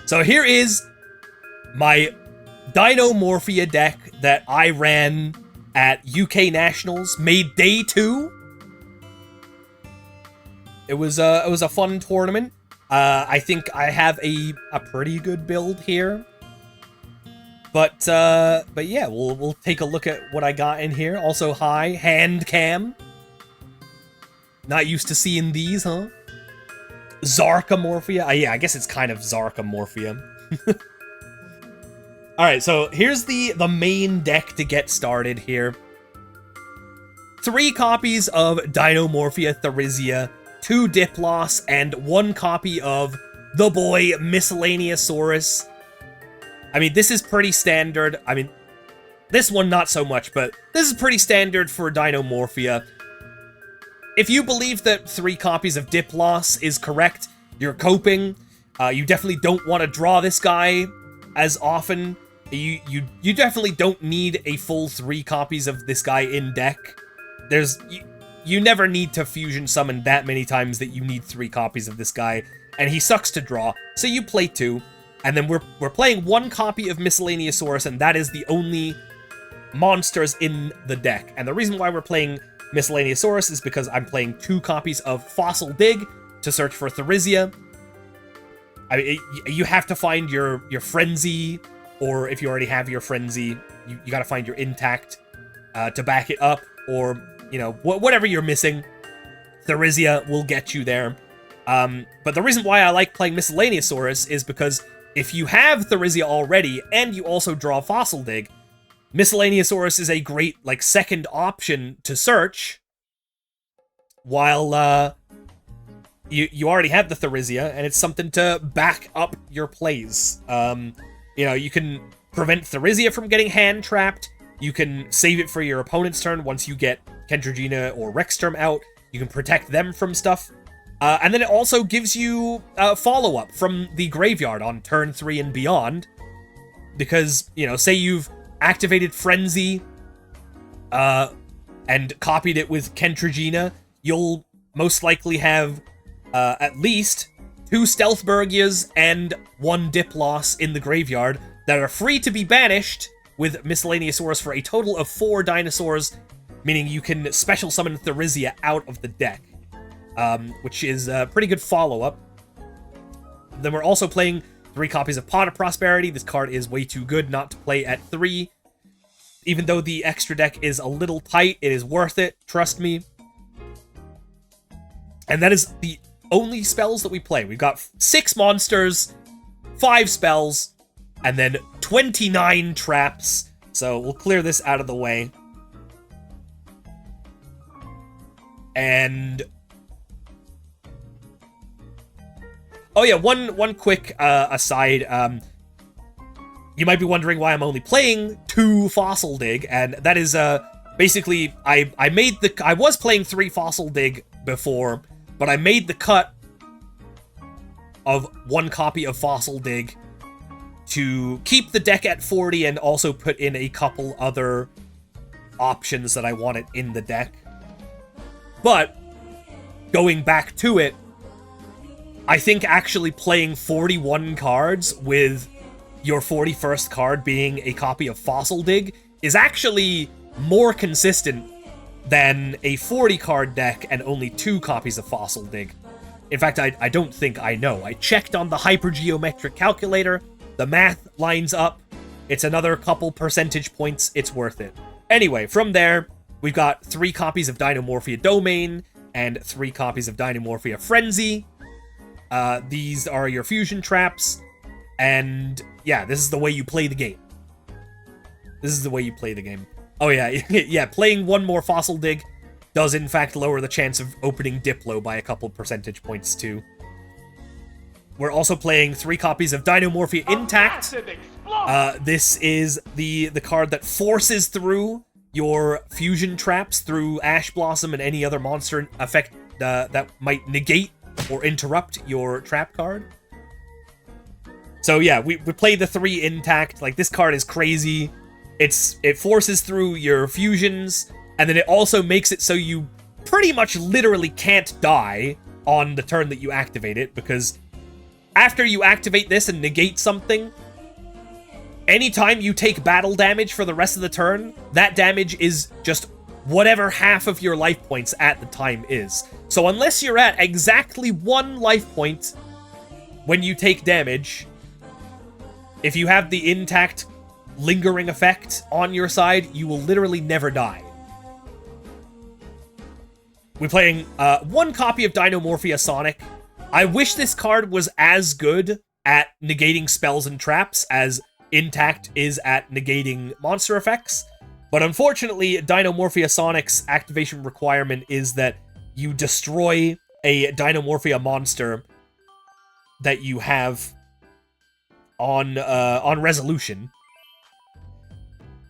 So here is my DINOMORPHIA deck that I ran at UK Nationals, made day 2. It was a fun tournament. I think I have a pretty good build here. But yeah, we'll take a look at what I got in here. Also, hi, hand cam. Not used to seeing these, huh? Zarkamorphia. Yeah, I guess it's kind of Zarkamorphia. Alright, so here's the main deck to get started here. 3 copies of DINOMORPHIA Therizia, 2 Diplos, and 1 copy of the boy Miscellaneousaurus. I mean, this is pretty standard. I mean, this one not so much, but this is pretty standard for DINOMORPHIA. If you believe that 3 copies of Diplos is correct, you're coping. You definitely don't want to draw this guy as often. You definitely don't need a full 3 copies of this guy in deck. You never need to fusion summon that many times that you need 3 copies of this guy, and he sucks to draw, so you play 2. And then we're playing 1 copy of Miscellaneousaurus, and that is the only monsters in the deck. And the reason why we're playing Miscellaneousaurus is because I'm playing 2 copies of Fossil Dig to search for Therizia. I mean, you have to find your Frenzy, or if you already have your Frenzy, you gotta find your Intact to back it up, or, you know, whatever you're missing, Therizia will get you there. But the reason why I like playing Miscellaneousaurus is because if you have Therizia already, and you also draw Fossil Dig, Miscellaneousaurus is a great, like, second option to search, while, you already have the Therizia, and it's something to back up your plays. You know, you can prevent Therizia from getting hand-trapped, you can save it for your opponent's turn once you get Kentrigina or Rexterm out, you can protect them from stuff. And then it also gives you follow-up from the graveyard on turn 3 and beyond. Because, you know, say you've activated Frenzy and copied it with Kentrigina, you'll most likely have at least 2 Stealthburgias and 1 Diplos in the graveyard that are free to be banished with Miscellaneousaurus for a total of 4 dinosaurs, meaning you can special summon Therizia out of the deck. Which is a pretty good follow-up. Then we're also playing 3 copies of Pot of Prosperity. This card is way too good not to play at 3. Even though the extra deck is a little tight, it is worth it, trust me. And that is the only spells that we play. We've got 6 monsters, 5 spells, and then 29 traps. So we'll clear this out of the way. And oh yeah, one quick aside. You might be wondering why I'm only playing 2 Fossil Dig, and that is basically I was playing 3 Fossil Dig before, but I made the cut of 1 copy of Fossil Dig to keep the deck at 40 and also put in a couple other options that I wanted in the deck. But going back to it, I think actually playing 41 cards with your 41st card being a copy of Fossil Dig is actually more consistent than a 40-card deck and only 2 copies of Fossil Dig. In fact, I don't think I know. I checked on the hypergeometric calculator, the math lines up, it's another couple percentage points, it's worth it. Anyway, from there, we've got 3 copies of DINOMORPHIA Domain and 3 copies of DINOMORPHIA Frenzy. These are your fusion traps, and yeah, this is the way you play the game. This is the way you play the game. Oh yeah, yeah, playing 1 more Fossil Dig does in fact lower the chance of opening Diplo by a couple percentage points too. We're also playing 3 copies of DINOMORPHIA Intact. This is the card that forces through your fusion traps through Ash Blossom and any other monster effect that might negate or interrupt your trap card. So yeah, we play the 3 Intact. Like, this card is crazy. It forces through your fusions, and then it also makes it so you pretty much literally can't die on the turn that you activate it, because after you activate this and negate something, anytime you take battle damage for the rest of the turn, that damage is just whatever half of your life points at the time is. So unless you're at exactly 1 life point when you take damage, if you have the intact lingering effect on your side, you will literally never die. We're playing 1 copy of DINOMORPHIA Sonic. I wish this card was as good at negating spells and traps as Intact is at negating monster effects, but unfortunately, DINOMORPHIA Sonic's activation requirement is that you destroy a DINOMORPHIA monster that you have on resolution,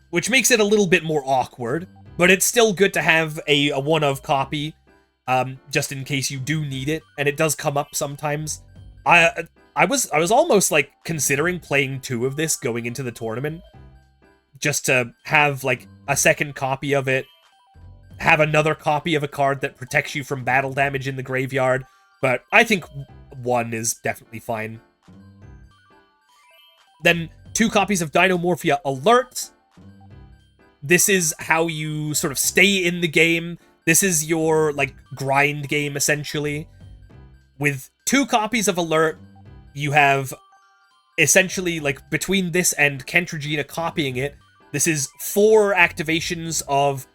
which makes it a little bit more awkward, but it's still good to have a one-of copy, just in case you do need it, and it does come up sometimes. I was almost, like, considering playing 2 of this going into the tournament, just to have, like, a second copy of it, have another copy of a card that protects you from battle damage in the graveyard, but I think 1 is definitely fine. Then 2 copies of DINOMORPHIA Alert. This is how you sort of stay in the game. This is your, like, grind game, essentially. With 2 copies of Alert, you have essentially, like, between this and Kentragina copying it, this is 4 activations of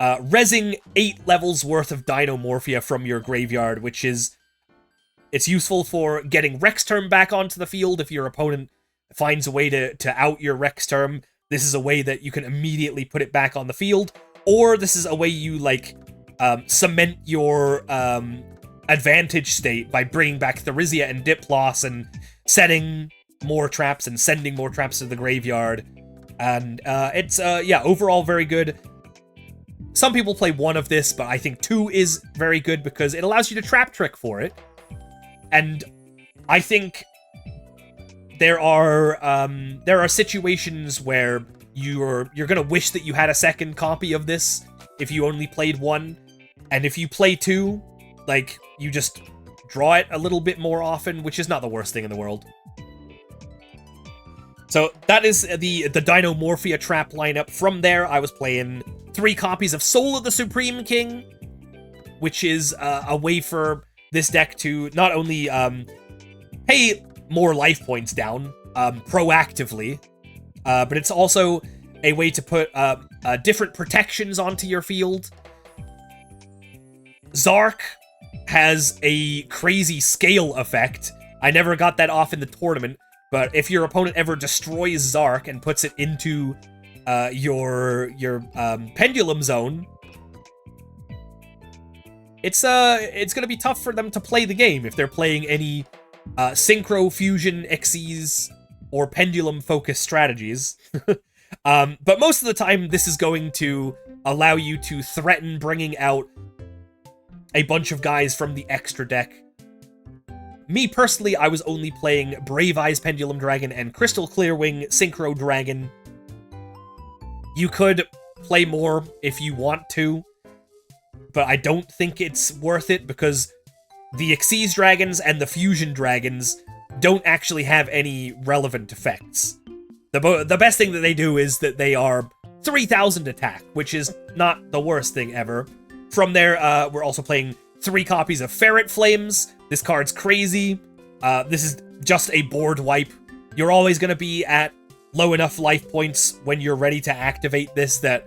rezzing 8 levels worth of DINOMORPHIA from your graveyard, which is... It's useful for getting Rex Term back onto the field if your opponent finds a way to out your Rex Term. This is a way that you can immediately put it back on the field, or this is a way you, like, cement your advantage state by bringing back Therizia and Diploss and setting more traps and sending more traps to the graveyard. And it's, yeah, overall very good. Some people play 1 of this, but I think 2 is very good because it allows you to trap trick for it. And I think there are situations where you're gonna wish that you had a second copy of this if you only played 1, and if you play 2, like, you just draw it a little bit more often, which is not the worst thing in the world. So that is the DINOMORPHIA trap lineup. From there, I was playing 3 copies of Soul of the Supreme King, which is a way for this deck to not only pay more life points down proactively, but it's also a way to put different protections onto your field. Zark has a crazy scale effect. I never got that off in the tournament, but if your opponent ever destroys Zark and puts it into your pendulum zone, it's gonna be tough for them to play the game if they're playing any synchro, fusion, Xyz, or pendulum-focused strategies. But most of the time, this is going to allow you to threaten bringing out a bunch of guys from the extra deck. Me, personally, I was only playing Brave Eyes Pendulum Dragon and Crystal Clearwing Synchro Dragon. You could play more if you want to, but I don't think it's worth it because the Xyz Dragons and the Fusion Dragons don't actually have any relevant effects. The best thing that they do is that they are 3,000 attack, which is not the worst thing ever. From there, we're also playing 3 copies of Ferret Flames. This card's crazy. This is just a board wipe. You're always going to be at low enough life points when you're ready to activate this that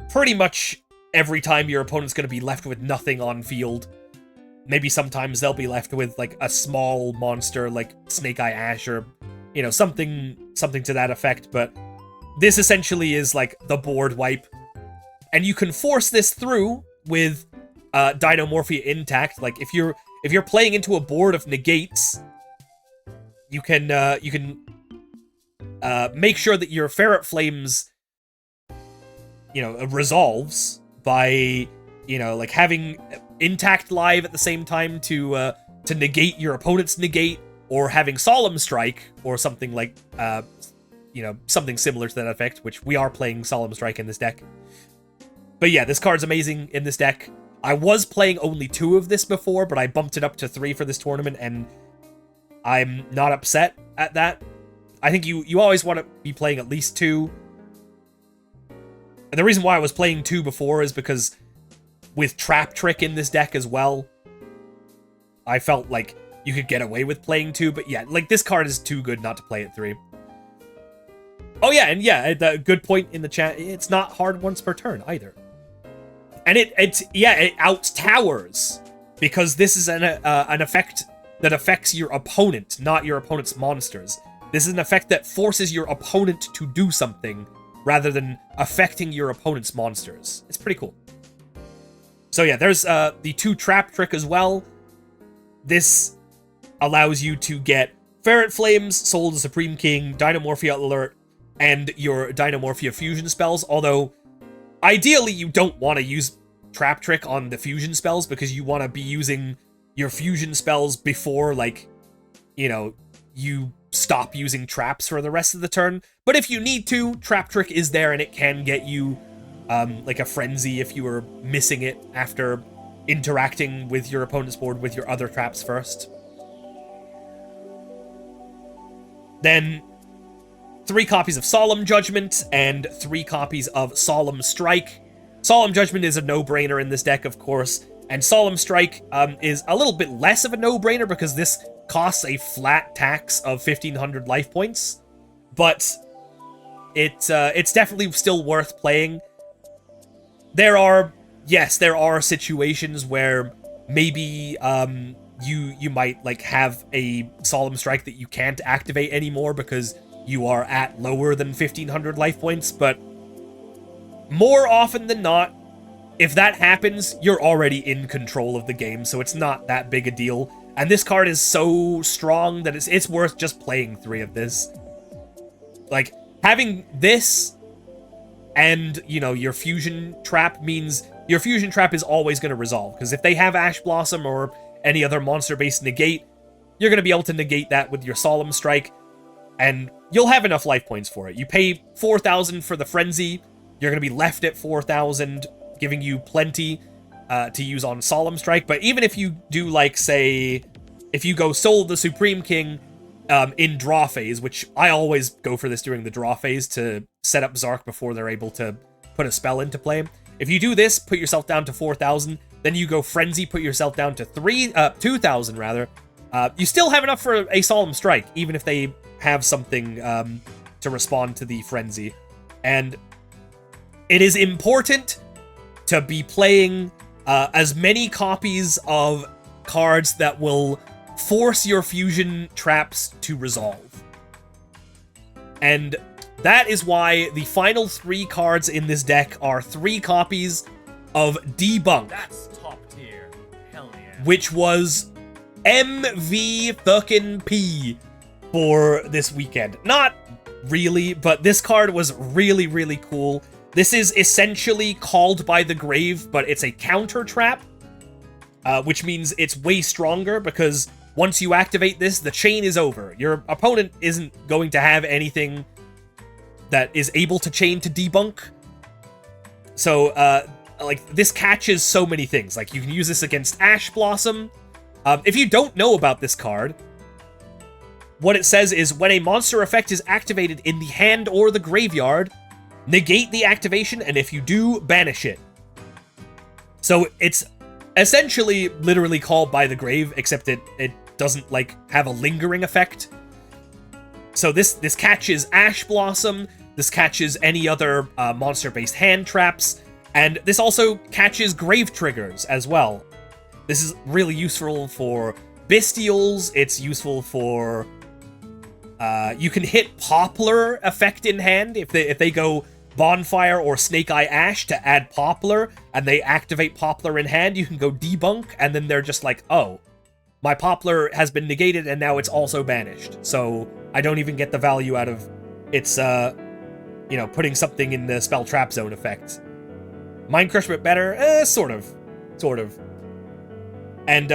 pretty much every time your opponent's going to be left with nothing on field. Maybe sometimes they'll be left with, like, a small monster like Snake Eye Ash or, you know, something to that effect, but this essentially is, like, the board wipe. And you can force this through with DINOMORPHIA Intact. Like, if you're playing into a board of negates, you can make sure that your Ferret Flames, you know, resolves by, you know, like, having Intact live at the same time to negate your opponent's negate, or having Solemn Strike, or something like, you know, something similar to that effect, which we are playing Solemn Strike in this deck. But yeah, this card's amazing in this deck. I was playing only 2 of this before, but I bumped it up to 3 for this tournament, and I'm not upset at that. I think you always want to be playing at least 2. And the reason why I was playing 2 before is because with Trap Trick in this deck as well, I felt like you could get away with playing 2, but yeah, like this card is too good not to play at 3. Oh yeah, and yeah, the good point in the chat, it's not hard once per turn either. And it out-towers, because this is an effect that affects your opponent, not your opponent's monsters. This is an effect that forces your opponent to do something, rather than affecting your opponent's monsters. It's pretty cool. So yeah, there's the 2 Trap Trick as well. This allows you to get Ferret Flames, Soul of the Supreme King, Dinomorphia Alert, and your Dinomorphia fusion spells, although ideally you don't want to use Trap Trick on the fusion spells because you want to be using your fusion spells before, like, you know, you stop using traps for the rest of the turn. But if you need to, Trap Trick is there and it can get you like a Frenzy if you were missing it after interacting with your opponent's board with your other traps first. Then 3 copies of Solemn Judgment and 3 copies of Solemn Strike. Solemn Judgment is a no-brainer in this deck, of course, and Solemn Strike is a little bit less of a no-brainer because this costs a flat tax of 1,500 life points, but it's definitely still worth playing. There are situations where maybe you might like have a Solemn Strike that you can't activate anymore because you are at lower than 1,500 life points, but more often than not, if that happens, you're already in control of the game, so it's not that big a deal. And this card is so strong that it's worth just playing 3 of this. Like, having this and, you know, your Fusion Trap means your Fusion Trap is always going to resolve, because if they have Ash Blossom or any other monster-based negate, you're going to be able to negate that with your Solemn Strike, and you'll have enough life points for it. You pay 4,000 for the Frenzy, you're going to be left at 4,000, giving you plenty to use on Solemn Strike. But even if you do, like, say, if you go Soul of the Supreme King in draw phase, which I always go for this during the draw phase to set up Zark before they're able to put a spell into play. If you do this, put yourself down to 4,000, then you go Frenzy, put yourself down to 2,000 rather. You still have enough for a Solemn Strike, even if they have something to respond to the Frenzy. And it is important to be playing as many copies of cards that will force your fusion traps to resolve. And that is why the final 3 cards in this deck are 3 copies of Debunk. That's top tier. Hell yeah. Which was MVP for this weekend. Not really, but this card was really, really cool. This is essentially Called by the Grave, but it's a counter trap, which means it's way stronger because once you activate this, the chain is over. Your opponent isn't going to have anything that is able to chain to Debunk. So, like, this catches so many things. Like, you can use this against Ash Blossom. If you don't know about this card, what it says is, when a monster effect is activated in the hand or the graveyard, negate the activation, and if you do, banish it. So it's essentially literally Called by the Grave, except it doesn't, like, have a lingering effect. So this catches Ash Blossom, this catches any other monster-based hand traps, and this also catches Grave Triggers as well. This is really useful for Bestials, it's useful for... you can hit Poplar effect in hand if they go Bonfire or Snake Eye Ash to add Poplar, and they activate Poplar in hand, you can go Debunk, and then they're just like, oh, my Poplar has been negated and now it's also banished, so I don't even get the value out of its, you know, putting something in the Spell Trap Zone effect. Mind Crush bit better? Sort of. And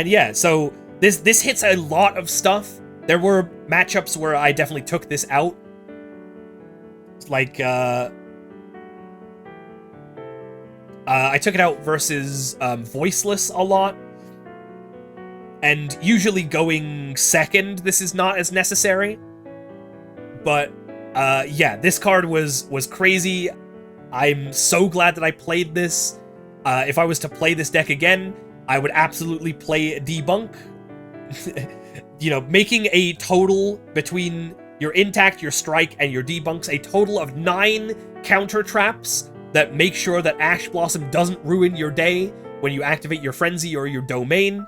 yeah, so this hits a lot of stuff. There were matchups where I definitely took this out. Like, I took it out versus Voiceless a lot. And usually going second, this is not as necessary. But, yeah, this card was crazy. I'm so glad that I played this. If I was to play this deck again, I would absolutely play Debunk. You know, making a total between your Intact, your Strike, and your Debunks, a total of 9 counter traps that make sure that Ash Blossom doesn't ruin your day when you activate your Frenzy or your Domain.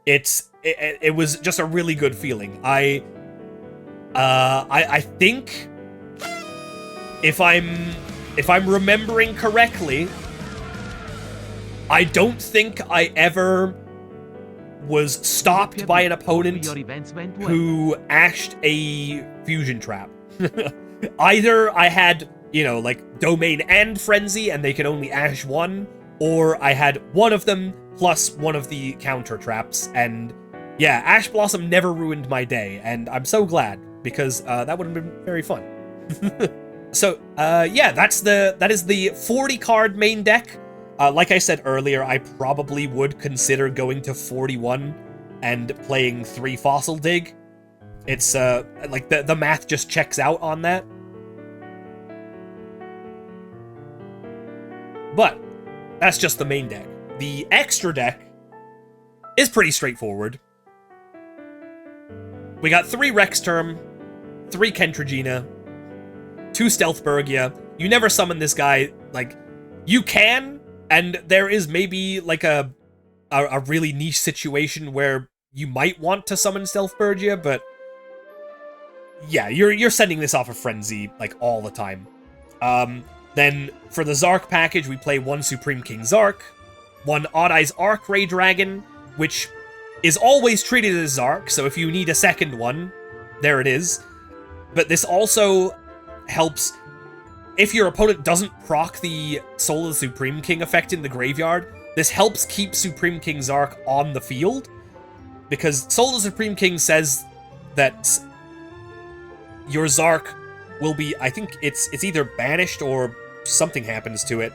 It was just a really good feeling. I think if I'm remembering correctly, I don't think I ever was stopped by an opponent who ashed a fusion trap. Either I had, you know, like Domain and Frenzy and they could only ash one, or I had one of them plus one of the counter traps, and yeah, Ash Blossom never ruined my day, and I'm so glad, because that would have been very fun. So, yeah, that is the 40 card main deck. Like I said earlier, I probably would consider going to 41 and playing 3 Fossil Dig. It's, like, the math just checks out on that. But that's just the main deck. The extra deck is pretty straightforward. We got 3 Rexterm, 3 Kentragina, 2 Stealthbergia. You never summon this guy. Like, you can, and there is maybe like a really niche situation where you might want to summon Stealthbergia, but yeah, you're sending this off of Frenzy like all the time. Then for the Zark package, we play 1 Supreme King Zark, 1 Odd Eyes Archray Dragon, which is always treated as Zark, so if you need a second one, there it is. But this also helps if your opponent doesn't proc the Soul of the Supreme King effect in the graveyard. This helps keep Supreme King Zark on the field, because Soul of the Supreme King says that your Zark will be, I think it's either banished or something happens to it.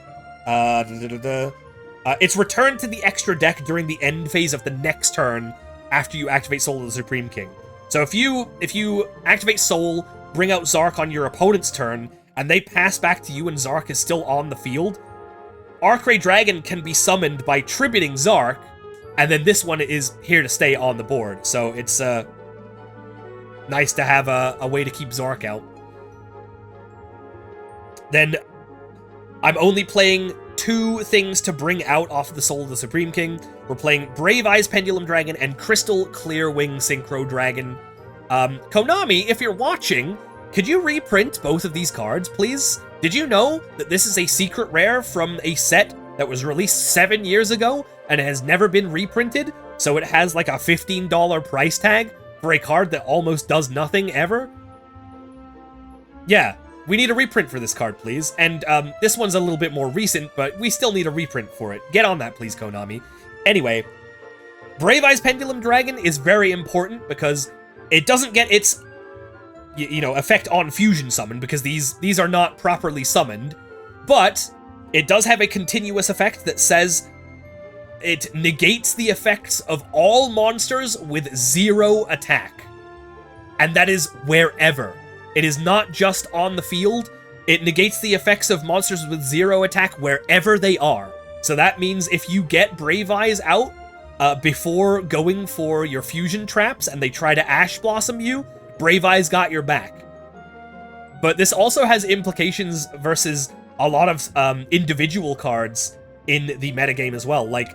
It's returned to the extra deck during the end phase of the next turn after you activate Soul of the Supreme King. So if you activate Soul, bring out Zark on your opponent's turn, and they pass back to you and Zark is still on the field, Archray Dragon can be summoned by tributing Zark, and then this one is here to stay on the board. So it's nice to have a way to keep Zark out. Then I'm only playing 2 things to bring out off the Soul of the Supreme King. We're playing Brave Eyes Pendulum Dragon and Crystal Clearwing Synchro Dragon. Konami, if you're watching, could you reprint both of these cards, please? Did you know that this is a secret rare from a set that was released 7 years ago and has never been reprinted? So it has like a $15 price tag for a card that almost does nothing ever? Yeah. We need a reprint for this card, please. And this one's a little bit more recent, but we still need a reprint for it. Get on that, please, Konami. Anyway, Brave Eyes Pendulum Dragon is very important because it doesn't get its, you know, effect on Fusion Summon, because these are not properly summoned, but it does have a continuous effect that says it negates the effects of all monsters with 0 attack. And that is wherever. It is not just on the field. It negates the effects of monsters with 0 attack wherever they are. So that means if you get Brave Eyes out before going for your fusion traps and they try to Ash Blossom you, Brave Eyes got your back. But this also has implications versus a lot of individual cards in the metagame as well. Like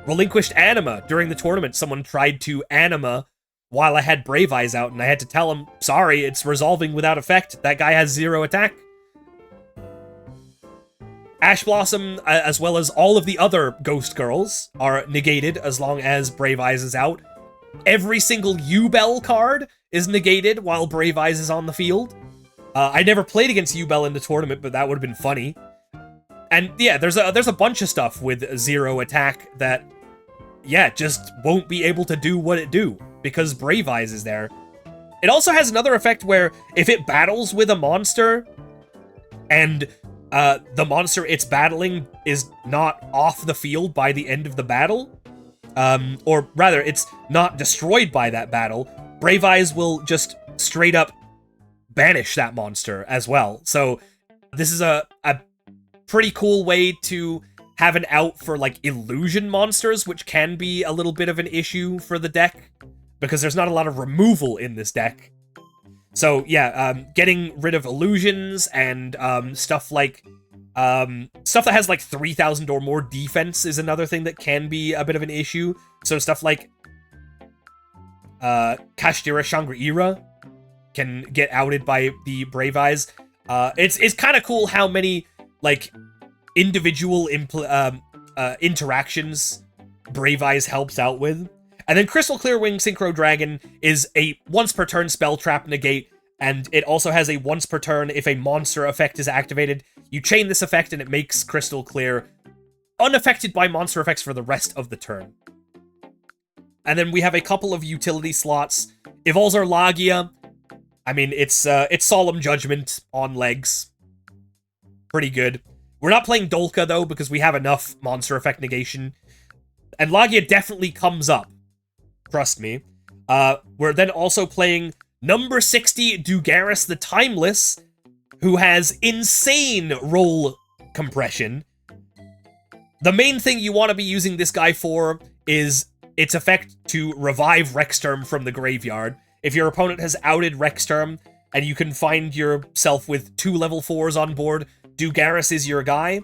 Relinquished Anima. During the tournament, someone tried to Anima while I had Brave Eyes out, and I had to tell him, sorry, it's resolving without effect. That guy has 0 attack. Ash Blossom, as well as all of the other Ghost Girls, are negated as long as Brave Eyes is out. Every single U-Bell card is negated while Brave Eyes is on the field. I never played against U-Bell in the tournament, but that would have been funny. And yeah, there's a bunch of stuff with 0 attack that, yeah, just won't be able to do what it do, because Brave Eyes is there. It also has another effect where if it battles with a monster, and the monster it's battling is not off the field by the end of the battle, or rather, it's not destroyed by that battle, Brave Eyes will just straight up banish that monster as well. So this is a pretty cool way to have an out for, like, illusion monsters, which can be a little bit of an issue for the deck, because there's not a lot of removal in this deck. So, yeah, getting rid of illusions and stuff like... stuff that has, like, 3,000 or more defense is another thing that can be a bit of an issue. So stuff like Kashtira Shangri-Ira can get outed by the Brave Eyes. It's kind of cool how many, like, individual interactions Brave Eyes helps out with. And then Crystal Clearwing Synchro Dragon is a once per turn spell trap negate, and it also has a once per turn if a monster effect is activated. You chain this effect and it makes Crystal Clear unaffected by monster effects for the rest of the turn. And then we have a couple of utility slots. Evolzar Lagia, I mean, it's Solemn Judgment on legs. Pretty good. We're not playing Dolka, though, because we have enough monster effect negation. And Lagia definitely comes up. Trust me. We're then also playing number 60, Dugaris the Timeless, who has insane roll compression. The main thing you want to be using this guy for is its effect to revive Rexterm from the graveyard. If your opponent has outed Rexterm, and you can find yourself with 2 level 4s on board, Dugaris is your guy.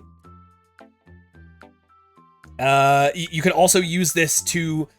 You can also use this to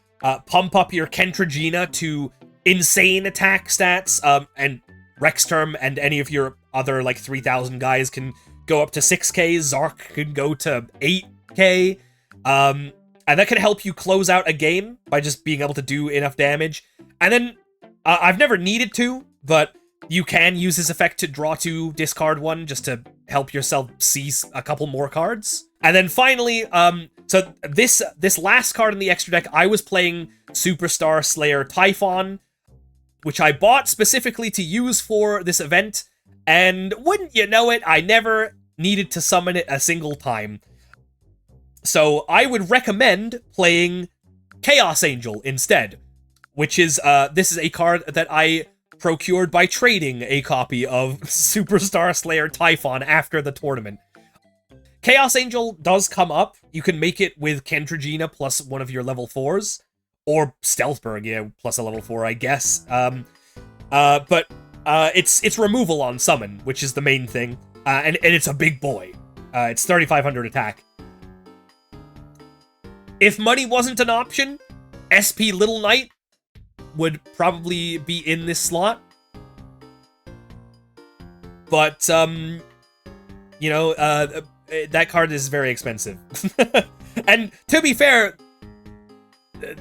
pump up your Kentragina to insane attack stats, and Rexterm and any of your other, like, 3,000 guys can go up to 6k, Zark can go to 8k, and that can help you close out a game by just being able to do enough damage. And then, I've never needed to, but you can use this effect to draw 2, discard 1, just to help yourself see a couple more cards. And then finally, so this last card in the extra deck, I was playing Superstar Slayer Typhon, which I bought specifically to use for this event, and wouldn't you know it, I never needed to summon it a single time. So I would recommend playing Chaos Angel instead, which is, this is a card that I procured by trading a copy of Superstar Slayer Typhon after the tournament. Chaos Angel does come up. You can make it with Kentragina plus one of your level 4s, or Stealthburg, yeah, plus a level 4, I guess. But it's removal on summon, which is the main thing, and it's a big boy. It's 3,500 attack. If money wasn't an option, SP Little Knight would probably be in this slot. But, you know, that card is very expensive. And to be fair,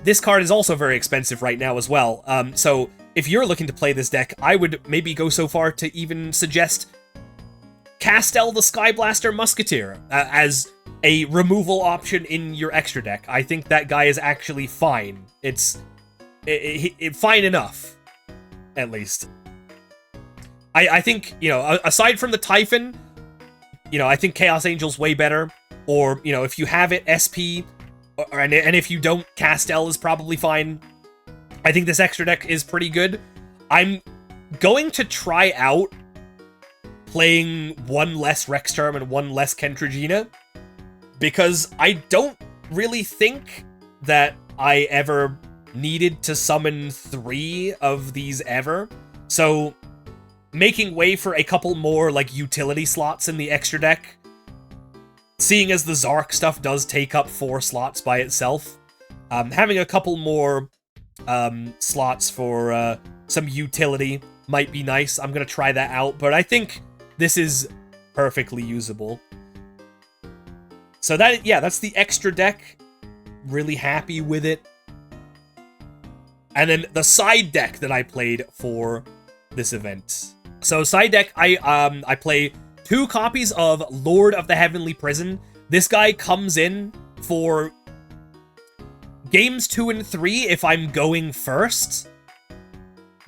this card is also very expensive right now as well. So if you're looking to play this deck, I would maybe go so far to even suggest Castel the Skyblaster Musketeer as a removal option in your extra deck. I think that guy is actually fine. It's fine enough, at least. I think, you know, aside from the Typhon, you know, I think Chaos Angel's way better. Or, you know, if you have it, SP, and if you don't, Castel is probably fine. I think this extra deck is pretty good. I'm going to try out playing 1 less Rexterm and 1 less Kentragina, because I don't really think that I ever needed to summon 3 of these ever. So making way for a couple more, like, utility slots in the extra deck, seeing as the Zark stuff does take up 4 slots by itself, having a couple more slots for some utility might be nice. I'm gonna try that out, but I think this is perfectly usable. So that, yeah, that's the extra deck. Really happy with it. And then the side deck that I played for this event. So side deck, I play 2 copies of Lord of the Heavenly Prison. This guy comes in for games 2 and 3 if I'm going first.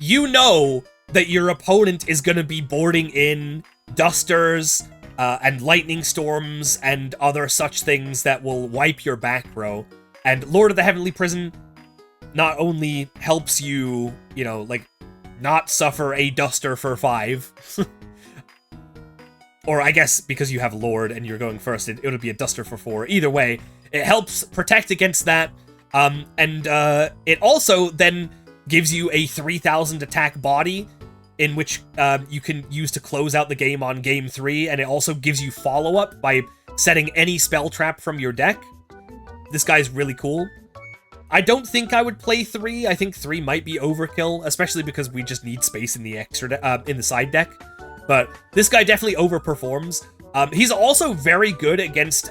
You know that your opponent is going to be boarding in Dusters and Lightning Storms and other such things that will wipe your back row. And Lord of the Heavenly Prison not only helps you, you know, like, not suffer a duster for 5, or I guess because you have Lord and you're going first, it would be a duster for 4. Either way, it helps protect against that, and it also then gives you a 3000 attack body, in which you can use to close out the game on game 3, and it also gives you follow-up by setting any spell trap from your deck. This guy's really cool. I don't think I would play 3. I think 3 might be overkill, especially because we just need space in the in the side deck. But this guy definitely overperforms. He's also very good against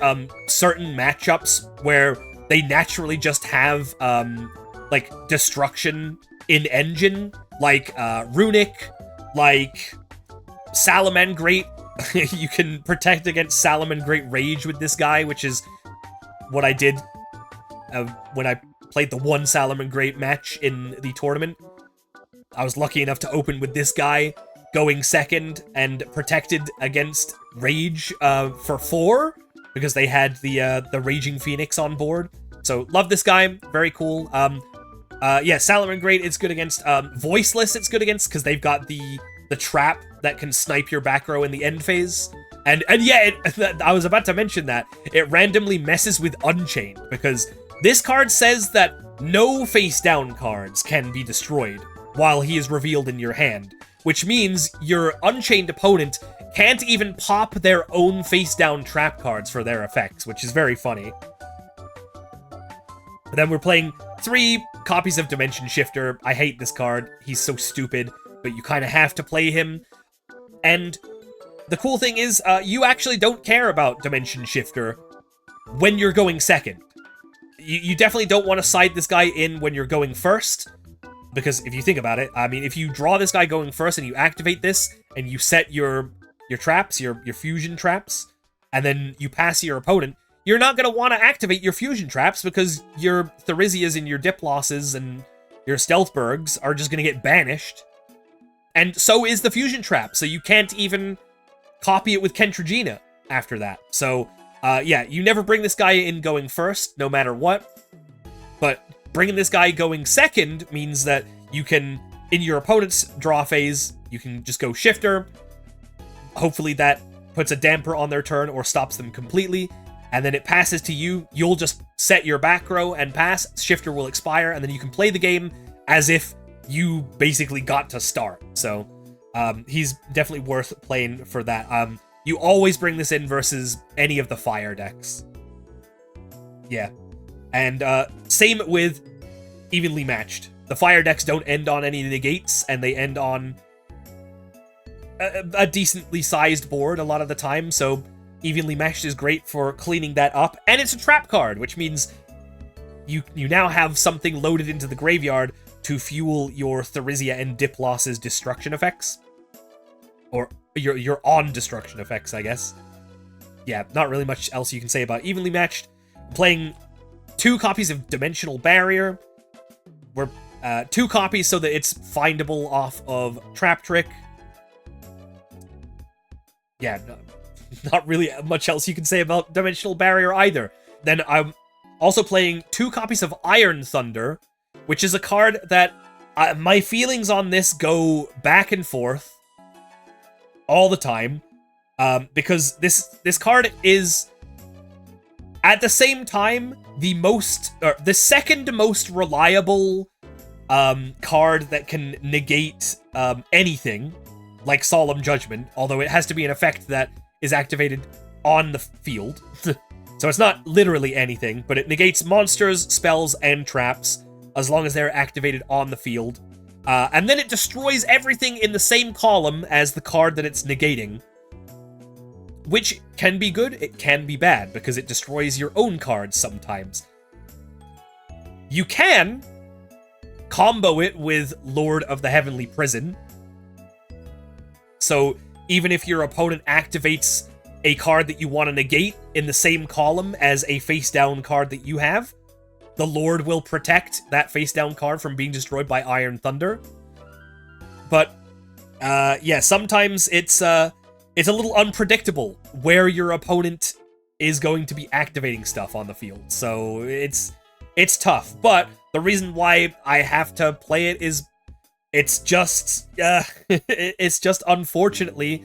certain matchups where they naturally just have like destruction in engine, like Runic, like Salamangreat. You can protect against Salamangreat Rage with this guy, which is what I did when I played the one Salamangreat match in the tournament. I was lucky enough to open with this guy going second and protected against Rage for 4 because they had the Raging Phoenix on board. So love this guy, very cool. Yeah, Salamangreat it's good against. Voiceless it's good against because they've got the trap that can snipe your back row in the end phase. And yeah, I was about to mention that it randomly messes with Unchained because this card says that no face down cards can be destroyed while he is revealed in your hand, which means your Unchained opponent can't even pop their own face down trap cards for their effects, which is very funny. But then we're playing 3 copies of Dimension Shifter. I hate this card. He's so stupid, but you kind of have to play him. And the cool thing is, you actually don't care about Dimension Shifter when you're going second. You definitely don't want to side this guy in when you're going first, because if you think about it, I mean, if you draw this guy going first and you activate this, and you set your traps, your fusion traps, and then you pass your opponent, you're not going to want to activate your fusion traps because your Theresias and your Diplosses and your Stealthbergs are just going to get banished. And so is the fusion trap, so you can't even copy it with Kentragina after that. So, yeah, you never bring this guy in going first, no matter what. But bringing this guy going second means that you can, in your opponent's draw phase, you can just go Shifter. Hopefully that puts a damper on their turn or stops them completely. And then it passes to you. You'll just set your back row and pass. Shifter will expire, and then you can play the game as if you basically got to start. So, he's definitely worth playing for that. You always bring this in versus any of the fire decks. Yeah. And same with evenly matched. The fire decks don't end on any negates, and they end on a decently sized board a lot of the time, so evenly matched is great for cleaning that up. And it's a trap card, which means you now have something loaded into the graveyard to fuel your Theresia and Diploss's destruction effects. Or your on-destruction effects, I guess. Yeah, not really much else you can say about evenly matched. Playing 2 copies of Dimensional Barrier. We're 2 copies so that it's findable off of Trap Trick. Yeah, not really much else you can say about Dimensional Barrier either. Then I'm also playing 2 copies of Iron Thunder, which is a card that my feelings on this go back and forth all the time, because this card is at the same time the second most reliable card that can negate anything, like Solemn Judgment, although it has to be an effect that is activated on the field. So it's not literally anything, but it negates monsters, spells, and traps, as long as they're activated on the field. And then it destroys everything in the same column as the card that it's negating. Which can be good, it can be bad, because it destroys your own cards sometimes. You can combo it with Lord of the Heavenly Prison. So even if your opponent activates a card that you want to negate in the same column as a face-down card that you have, the Lord will protect that face-down card from being destroyed by Iron Thunder. But, yeah, sometimes it's a little unpredictable where your opponent is going to be activating stuff on the field. So it's It's tough, but the reason why I have to play it is it's just it's just unfortunately,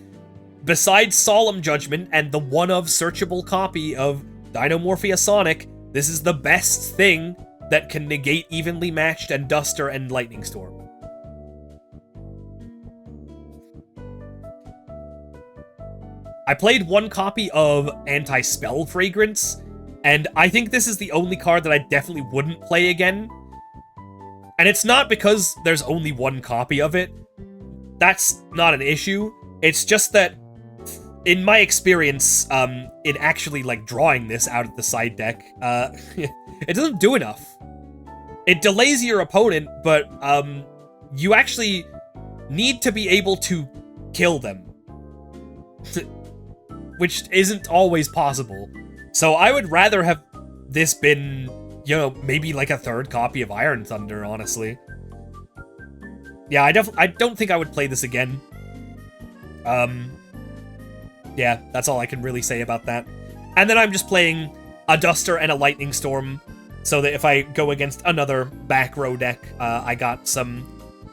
besides Solemn Judgment and the one-of searchable copy of DINOMORPHIA Sonic, this is the best thing that can negate Evenly Matched and Duster and Lightning Storm. I played one copy of Anti-Spell Fragrance, and I think this is the only card that I definitely wouldn't play again. And it's not because there's only one copy of it. That's not an issue. It's just that, in my experience, in actually, like, drawing this out of the side deck, it doesn't do enough. It delays your opponent, but, you actually need to be able to kill them. Which isn't always possible. So I would rather have this been, you know, maybe like a third copy of Iron Thunder, honestly. Yeah, I don't think I would play this again. Yeah, that's all I can really say about that. And then I'm just playing a Duster and a Lightning Storm, so that if I go against another back row deck, I got some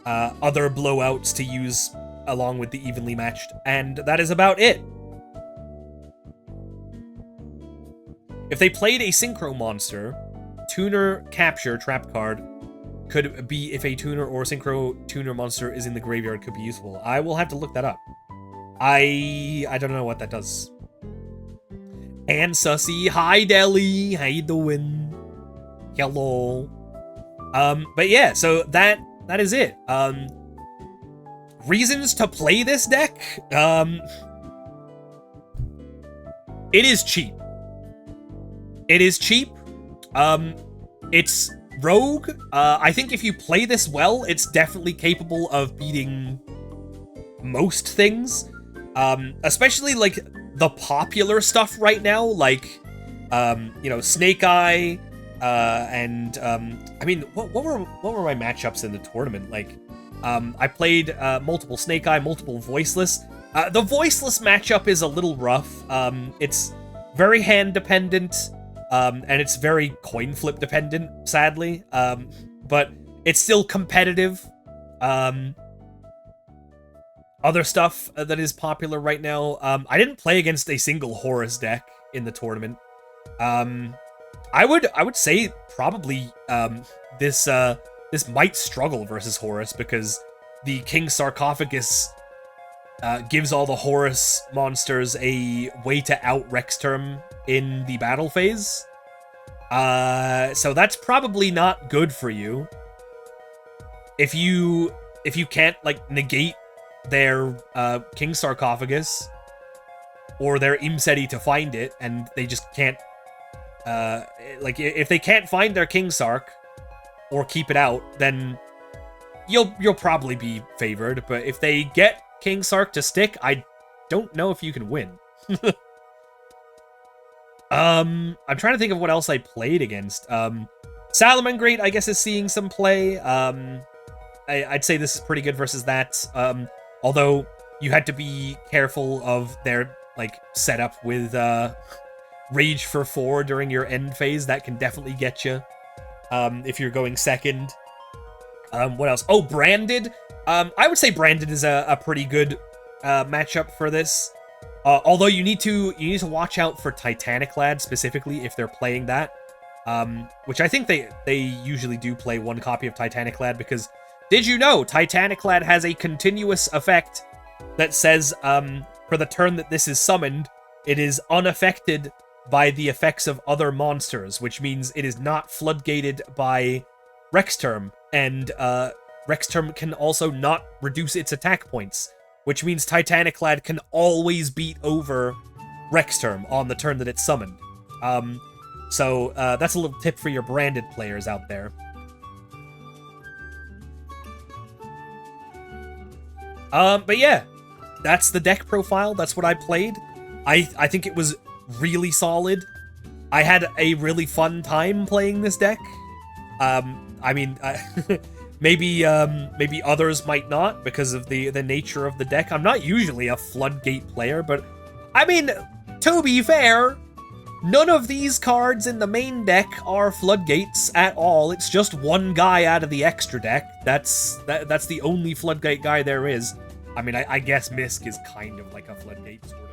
other blowouts to use along with the Evenly Matched, and that is about it. If they played a Synchro Monster, Tuner Capture trap card could be if a Tuner or Synchro Tuner Monster is in the graveyard, could be useful. I will have to look that up. I don't know what that does. And Sussy, hi Deli, how you doing? Hello. But yeah, so that is it. Reasons to play this deck? It is cheap. It is cheap. It's rogue. I think if you play this well, it's definitely capable of beating most things. Especially, like, the popular stuff right now, like, you know, Snake Eye, and, I mean, what were my matchups in the tournament? Like, I played, multiple Snake Eye, multiple Voiceless. The Voiceless matchup is a little rough. It's very hand-dependent. And it's very coin flip dependent, sadly. But it's still competitive. Other stuff that is popular right now. I didn't play against a single Horus deck in the tournament. I would say probably this might struggle versus Horus because the King Sarcophagus gives all the Horus monsters a way to out Rex Term in the battle phase. So that's probably not good for you. If you can't, like, negate their King Sarcophagus or their Imseti to find it, and they just can't, like, if they can't find their King Sark or keep it out, then you'll probably be favored. But if they get King Sark to stick, I don't know if you can win. I'm trying to think of what else I played against. Salamangreat, I guess, is seeing some play. I'd say this is pretty good versus that. Although you had to be careful of their, like, setup with Rage for 4 during your end phase. That can definitely get you if you're going second. What else? Oh, Branded. I would say Branded is a pretty good matchup for this. Although you need to watch out for Titaniclad specifically if they're playing that, which I think they usually do play one copy of Titaniclad, because did you know Titaniclad has a continuous effect that says for the turn that this is summoned, it is unaffected by the effects of other monsters, which means it is not floodgated by Rexterm, and Rexterm can also not reduce its attack points, which means Titaniclad can always beat over Rexterm on the turn that it's summoned. So that's a little tip for your Branded players out there. But yeah, that's the deck profile. That's what I played. I think it was really solid. I had a really fun time playing this deck. I mean, maybe others might not because of the nature of the deck. I'm not usually a Floodgate player, but I mean, to be fair, None of these cards in the main deck are floodgates at all. It's just one guy out of the extra deck. That's the only floodgate guy there is. I mean, I guess Misk is kind of like a floodgate, sort of.